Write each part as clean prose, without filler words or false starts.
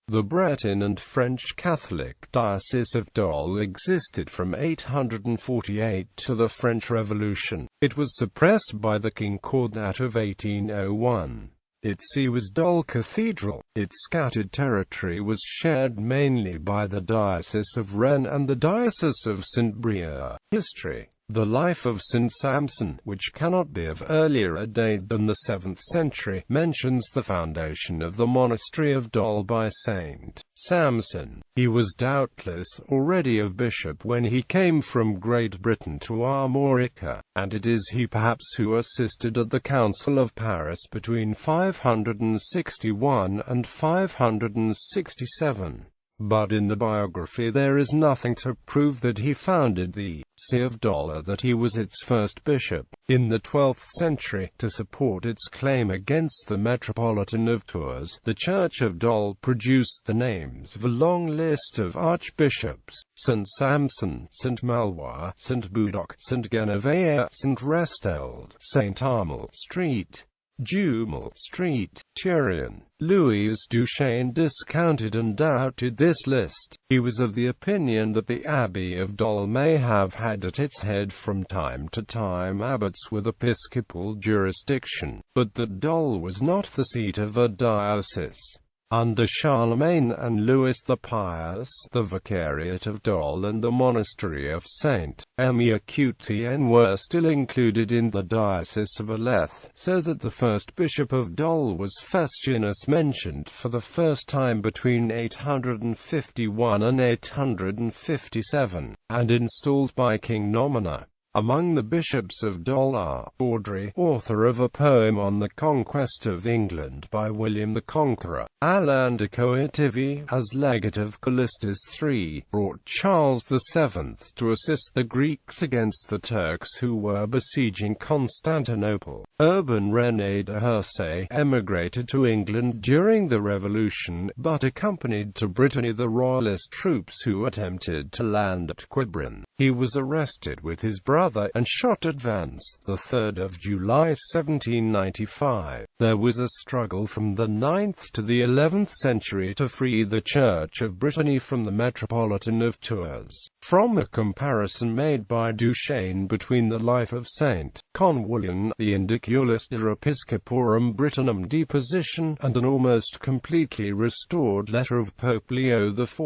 The Breton and French Catholic Diocese of Dol existed from 848 to the French Revolution. It was suppressed by the Concordat of 1801. Its see was Dol Cathedral. Its scattered territory was shared mainly by the Diocese of Rennes and the Diocese of Saint-Brieuc. History. The life of Saint Samson, which cannot be of earlier a date than the 7th century, mentions the foundation of the monastery of Dol by Saint Samson. He was doubtless already a bishop when he came from Great Britain to Armorica, and it is he perhaps who assisted at the Council of Paris between 561 and 567. But in the biography there is nothing to prove that he founded the See of Dol or that he was its first bishop. In the 12th century, to support its claim against the Metropolitan of Tours, the Church of Dol produced the names of a long list of archbishops: St. Samson, St. Malois, St. Boudoc, St. Geneviève, St. Resteld, St. Armel Street, Jumel Street, Turin. Louis Duchesne discounted and doubted this list. He was of the opinion that the Abbey of Dol may have had at its head from time to time abbots with episcopal jurisdiction, but that Dol was not the seat of a diocese. Under Charlemagne and Louis the Pious, the Vicariate of Dol and the Monastery of Saint-Brieuc were still included in the Diocese of Alethe, so that the first bishop of Dol was Festinus, mentioned for the first time between 851 and 857, and installed by King Nomina. Among the bishops of Dol are Audrey, author of a poem on the conquest of England by William the Conqueror; Alain de Coëtivy, as legate of Callistus III, brought Charles VII to assist the Greeks against the Turks who were besieging Constantinople; Urban René de Hersay emigrated to England during the Revolution, but accompanied to Brittany the royalist troops who attempted to land at Quiberon. He was arrested with his brother and shot at Vence, 3 July 1795. There was a struggle from the 9th to the 11th century to free the Church of Brittany from the Metropolitan of Tours. From a comparison made by Duchesne between the life of Saint Conwullion, the Indiculis de Episcoporum Brittonum deposition, and an almost completely restored letter of Pope Leo IV,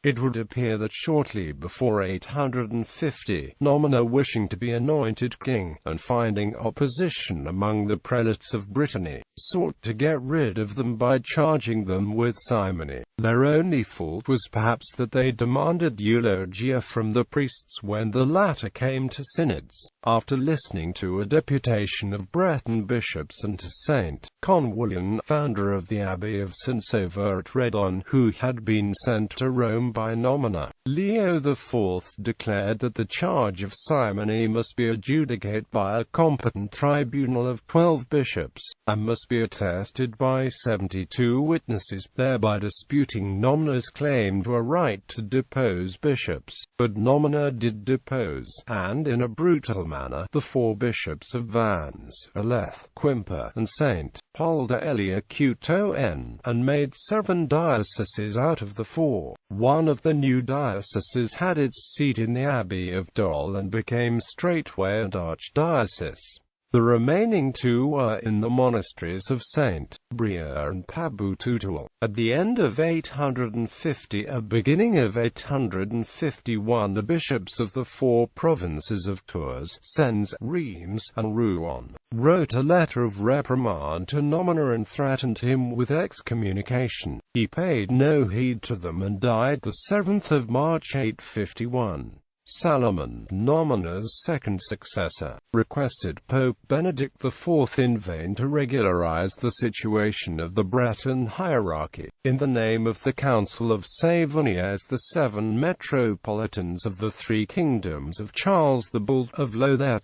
it would appear that shortly before 850, Nomina, wishing to be anointed king, and finding opposition among the prelates of Brittany, sought to get rid of them by charging them with simony. Their only fault was perhaps that they demanded eulogia from the priests when the latter came to synods. After listening to a deputation of Breton bishops and to Saint Conwullion, founder of the Abbey of St. Sauveur at Redon, who had been sent to Rome by Nomina, Leo IV declared that the charge of simony must be adjudicated by a competent tribunal of 12 bishops, and must be attested by 72 witnesses, thereby disputing Nomina's claim to a right to depose bishops. But Nomina did depose, and in a brutal manner, the 4 bishops of Vannes, Alethe, Quimper, and St. Paul de Eliacuto, and made 7 dioceses out of the 4. One of the new dioceses had its seat in the Abbey of Dol and became straightway an archdiocese. The remaining 2 were in the monasteries of Saint-Brieuc and Paboututuel. At the end of 850 and beginning of 851, the bishops of the 4 provinces of Tours, Sens, Reims, and Rouen wrote a letter of reprimand to Nomina and threatened him with excommunication. He paid no heed to them and died the 7th of March 851. Salomon, Nomina's second successor, requested Pope Benedict IV in vain to regularize the situation of the Breton hierarchy. In the name of the Council of Savoniers, the 7 metropolitans of the 3 kingdoms of Charles the Bald of Lothair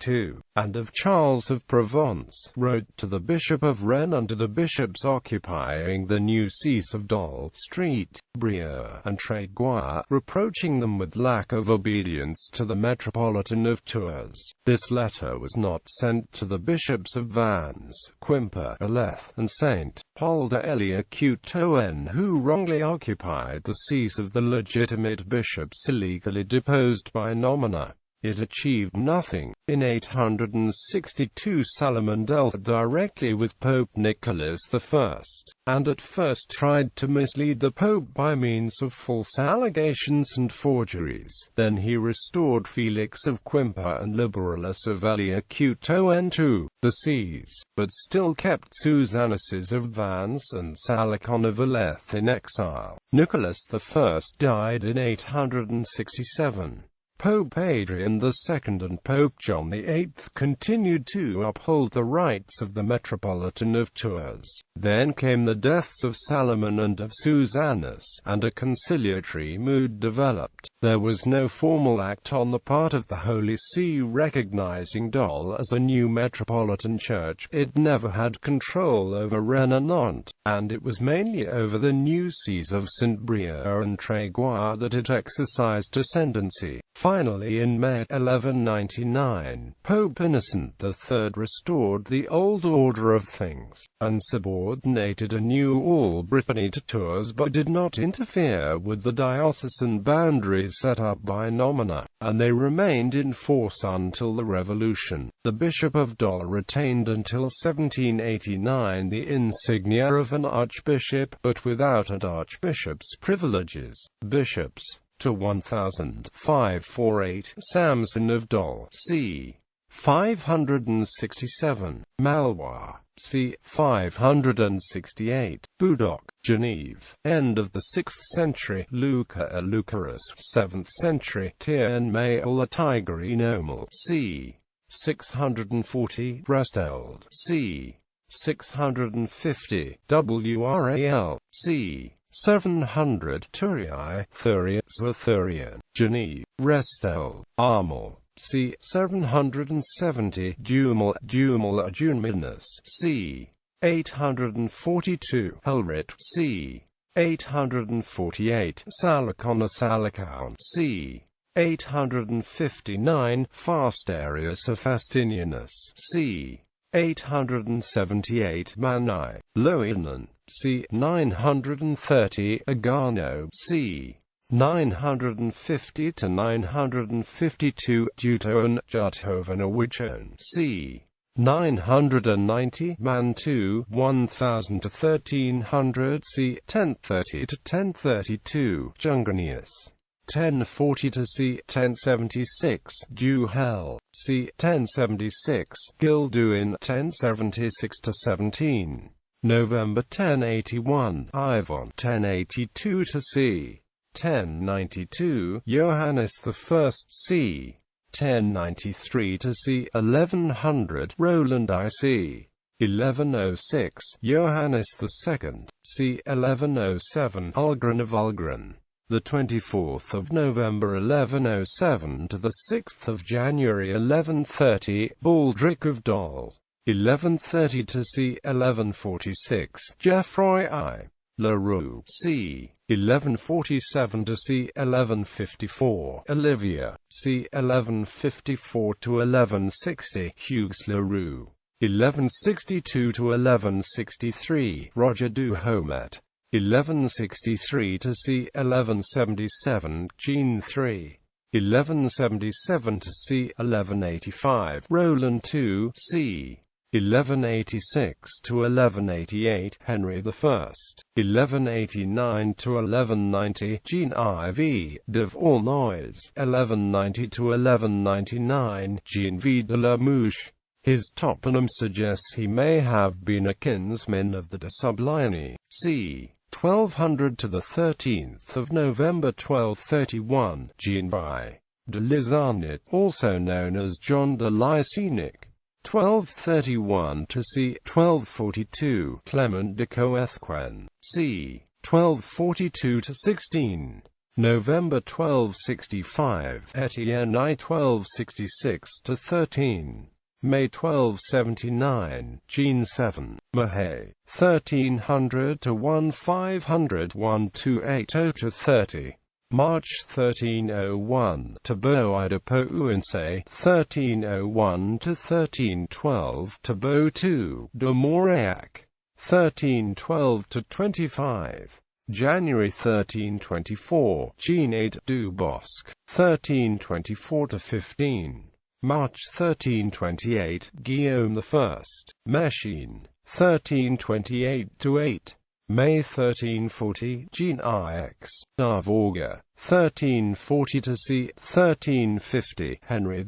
and of Charles of Provence, wrote to the Bishop of Rennes and to the bishops occupying the new sees of Dol, Street, Brieuc, and Tréguier, reproaching them with lack of obedience audience to the Metropolitan of Tours. This letter was not sent to the bishops of Vannes, Quimper, Aleph, and Saint-Paul-de-Liac-Touraine, who wrongly occupied the sees of the legitimate bishops illegally deposed by nomina. It achieved nothing. In 862 Salomon dealt directly with Pope Nicholas I, and at first tried to mislead the Pope by means of false allegations and forgeries. Then he restored Felix of Quimper and Liberalus of Liac-Touraine to the sees, but still kept Susannases of Vannes and Salicon of Aleph in exile. Nicholas I died in 867. Pope Adrian II and Pope John VIII continued to uphold the rights of the Metropolitan of Tours. Then came the deaths of Salomon and of Susannas, and a conciliatory mood developed. There was no formal act on the part of the Holy See recognizing Dol as a new metropolitan church. It never had control over Rennes and Nantes, and it was mainly over the new sees of Saint-Brieuc and Tréguier that it exercised ascendancy. Finally, in May 1199, Pope Innocent III restored the old order of things, and subordinated a new All-Brittany to Tours, but did not interfere with the diocesan boundaries set up by nomina, and they remained in force until the Revolution. The Bishop of Dol retained until 1789 the insignia of an archbishop, but without an archbishop's privileges. Bishops to 1548, Samson of Dol, c. 567, Malois, c. 568, Boudocq, Genève, end of the 6th century, Luca Lucarus, 7th century, Tiermail-la-Tigre Nomel, c. 640, Bresteld, c. 650, Wral, c. 700, Thurii, Thurian, Genève, Restel, Armel, c. 770, Dumel, Juminus, c. 842, Helrit, c. 848, Salicon, c. 859, Fastarius of Fastinianus, c. 878, Mani, Loinon, c. 930, Agano, c. 950 to 952, Dutoan, Juthoven-Wichon, c. 990, Mantoue, 1000 to 1300, c. 1030 to 1032, Jungonius, 1040 to c. 1076, Duhel, c. 1076, Gilduin, 1076 to 17. November 1081, Ivan, 1082 to c. 1092, Johannes I, c. 1093 to c. 1100, Roland I.C. 1106, Johannes II, c. 1107, Ulgrin of Ulgrin. The 24th of November 1107 to the 6th of January 1130, Baldric of Dol. 1130 to c. 1146, Geoffroy I. Leroux, c. 1147 to c. 1154, Olivia, c. 1154 to 1160, Hugues Leroux, 1162 to 1163, Roger du Homet, 1163 to c. 1177, Jean III, 1177 to c. 1185, Roland II, c. 1186 to 1188, Henry I, 1189 to 1190, Jean IV de Aulnois, 1190 to 1199, Jean V de la Mouche. His toponym suggests he may have been a kinsman of the de Sublini, c. 1200 to the 13th of November 1231, Jean V de Lizarnit, also known as John de Lycenic, 1231 to c. 1242, Clement de Coethquen, c. 1242 to 16. November 1265, Etienne I 1266 to 13. May 1279, Jean VII, Mahay, 1300 to 1500, 1280 to 30. March 1301, Thibaut de Pouancé, 1301–1312, Thibaut II de Mauriac, 1312–25, January 1324, Jean du Bosc, 1324–15, March 1328, Guillaume I, Machine, 1328–8, May 1340, Jean Ix d'Arvorga, 1340–c. 1350, Henry II,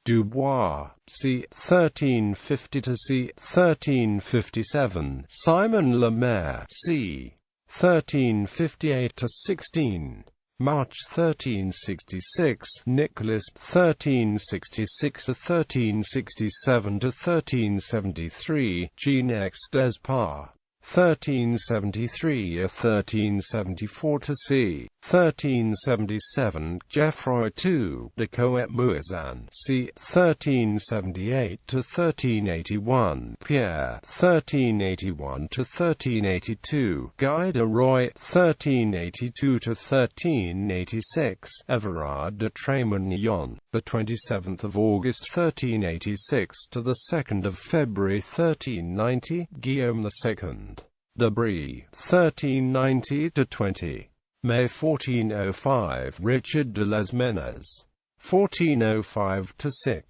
Dubois, c. 1350–c. 1357, Simon Le Maire, c. 1358–16, March 1366, Nicholas, 1366–1367–1373, Jean X d'Espars, 1373–1374 1377, Geoffroy II de Coët-Muazan, c. 1378–1381, Pierre, 1381–1382, Guy de Roy, 1382–1386, Everard de Trémagnon, the 27th of August 1386 to the 2nd of February 1390, Guillaume II de Brie, 1390–20. May 1405, Richard de Les Menes, 1405–6.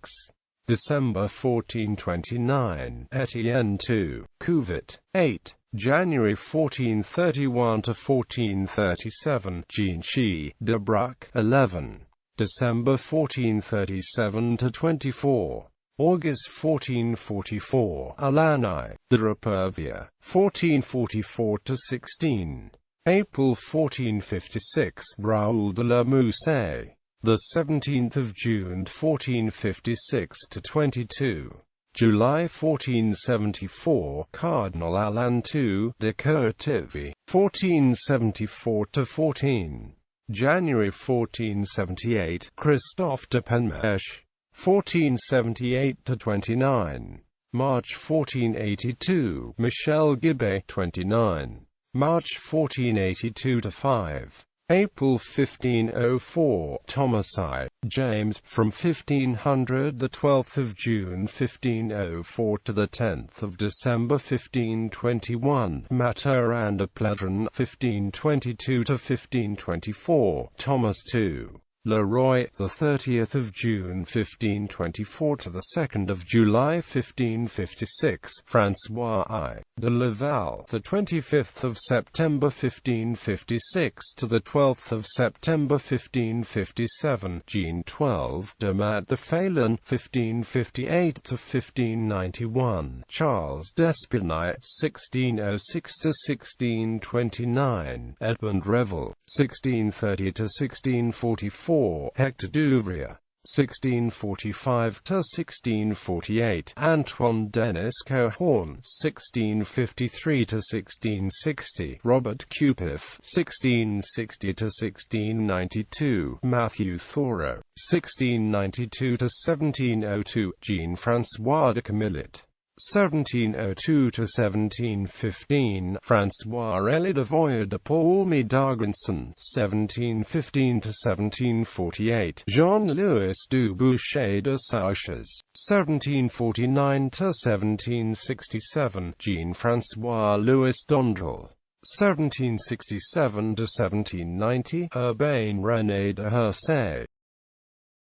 December 1429, Etienne II, Couvet, 8. January 1431–1437, Jean Chi de Bruck, 11. December 1437–24. August 1444, Alani de Repervier, 1444–16. April 1456, Raoul de la Moussée, the 17th of June 1456–22. July 1474, Cardinal Alain II de Courtivy, 1474–14. January 1478, Christophe de Penmèche, 1478–29. March 1482, Michel Guibet, 29. March 1482–5. April 1504, Thomasai, James, from 1500 the 12th of June 1504 to the 10th of December 1521, Mathurin de Plédron, 1522–1524, Thomas II. Leroy, the 30th of June 1524 to the 2nd of July 1556, François I. de Laval, the 25th of September 1556 to the 12th of September 1557, Jean XII. de Mat de Phelan, 1558 to 1591, Charles d'Espinay, 1606 to 1629, Edmund Revel, 1630 to 1644. Hector Duvrier, 1645–1648, Antoine Denis Cohorn, 1653–1660, Robert Cupif, 1660–1692, Matthew Thoreau, 1692–1702, Jean-François de Camillet, 1702–1715, François-Élie de Voyer de Paulmy d'Argenson, 1715–1748, Jean-Louis du Boucher de Souches, 1749–1767, Jean-François Louis d'Ondrel, 1767–1790, Urbain René de Hersay,